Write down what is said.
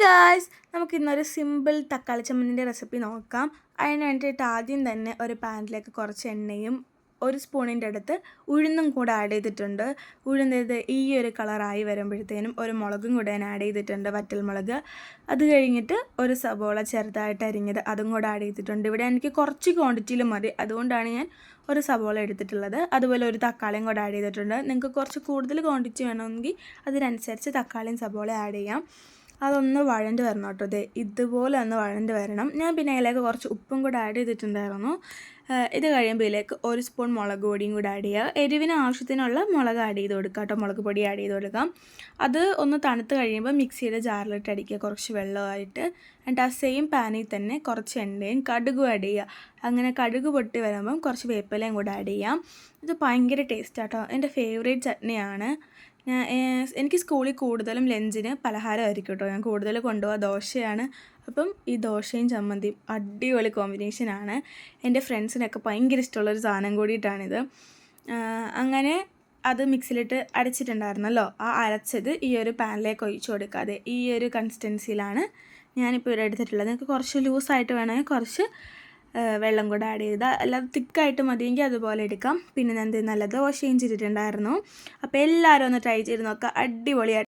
Guys, നമുക്ക് ഇന്നൊരു simple തക്കാളി ചമ്മന്തിൻ്റെ റെസിപ്പി നോക്കാം. അതിന് വേണ്ടിയിട്ട് ആദ്യം തന്നെ ഒരു പാനിലേക്ക് കുറച്ച് എണ്ണയും 1 സ്പൂണിൻ്റെ അടുത്ത് ഉഴുന്നും കൂടെ ആഡ് ചെയ്തിട്ടുണ്ട്. ഉഴുന്നത് ഈ ഒരു കളറായി വരുമ്പോഴത്തേനും ഒരു മുളകും കൂടെ ഞാൻ ആഡ് ചെയ്തിട്ടുണ്ട്, വറ്റൽമുളക്. അത് കഴിഞ്ഞിട്ട് ഒരു സബോള ചെറുതായിട്ട് അരിഞ്ഞത് അതും കൂടെ ആഡ് ചെയ്തിട്ടുണ്ട്. ഇവിടെ എനിക്ക് കുറച്ച് ക്വാണ്ടിറ്റിയിൽ മതി, അതുകൊണ്ടാണ് ഞാൻ ഒരു സബോള എടുത്തിട്ടുള്ളത്. അതുപോലെ ഒരു തക്കാളിയും കൂടെ ആഡ് ചെയ്തിട്ടുണ്ട്. നിങ്ങൾക്ക് കുറച്ച് കൂടുതൽ ക്വാണ്ടിറ്റി വേണമെങ്കിൽ അതിനനുസരിച്ച് തക്കാളിയും സബോള ആഡ് ചെയ്യാം. അതൊന്ന് വഴണ്ട് വരണം കേട്ടോ. ഇതുപോലെ ഒന്ന് വഴണ്ട് വരണം. ഞാൻ പിന്നെ അതിലേക്ക് കുറച്ച് ഉപ്പും കൂടെ ആഡ് ചെയ്തിട്ടുണ്ടായിരുന്നു. ഇത് കഴിയുമ്പോൾ ഇതിലേക്ക് 1 സ്പൂൺ മുളക് പൊടിയും കൂടെ ആഡ് ചെയ്യുക. എരിവിന് ആവശ്യത്തിനുള്ള മുളക് ആഡ് ചെയ്ത് കൊടുക്കുക കേട്ടോ, മുളക് പൊടി ആഡ് ചെയ്ത് കൊടുക്കാം. അത് ഒന്ന് തണുത്ത് കഴിയുമ്പോൾ മിക്സിയുടെ ജാറിലിട്ട് അടിക്കുക കുറച്ച് വെള്ളമായിട്ട്. എന്നിട്ട് ആ സെയിം പാനിൽ തന്നെ കുറച്ച് എണ്ണയും കടുകും ആഡ് ചെയ്യുക. അങ്ങനെ കടുക് പൊട്ടി വരുമ്പം കുറച്ച് വേപ്പിലയും കൂടെ ആഡ് ചെയ്യാം. ഇത് ഭയങ്കര ടേസ്റ്റ് കേട്ടോ, എൻ്റെ ഫേവറേറ്റ് ചട്നിയാണ്. എനിക്ക് സ്കൂളിൽ കൂടുതലും ലഞ്ചിന് പലഹാരമായിരിക്കും കേട്ടോ. ഞാൻ കൂടുതൽ കൊണ്ടുപോകുക ദോശയാണ്. അപ്പം ഈ ദോശയും ചമ്മന്തിയും അടിപൊളി കോമ്പിനേഷനാണ്. എൻ്റെ ഫ്രണ്ട്സിനൊക്കെ ഭയങ്കര ഇഷ്ടമുള്ളൊരു സാധനം കൂടിയിട്ടാണിത്. അങ്ങനെ അത് മിക്സിയിലിട്ട് അരച്ചിട്ടുണ്ടായിരുന്നല്ലോ, ആ അരച്ചത് ഈ ഒരു പാനിലേക്ക് ഒഴിച്ചു കൊടുക്കാതെ ഈ ഒരു കൺസിസ്റ്റൻസിയിലാണ് ഞാനിപ്പോൾ ഇവിടെ എടുത്തിട്ടുള്ളത്. നിങ്ങൾക്ക് കുറച്ച് ലൂസായിട്ട് വേണമെങ്കിൽ കുറച്ച് വെള്ളം കൂടെ ആഡ് ചെയ്താൽ, അല്ലാതെ തിക്കായിട്ട് മതിയെങ്കിൽ അതുപോലെ എടുക്കാം. പിന്നെ ഞാൻ നല്ല ദോശയും ചെയ്തിട്ടുണ്ടായിരുന്നു. അപ്പോൾ എല്ലാവരും ഒന്ന് ട്രൈ ചെയ്ത് നോക്കുക, അടിപൊളിയായിട്ട്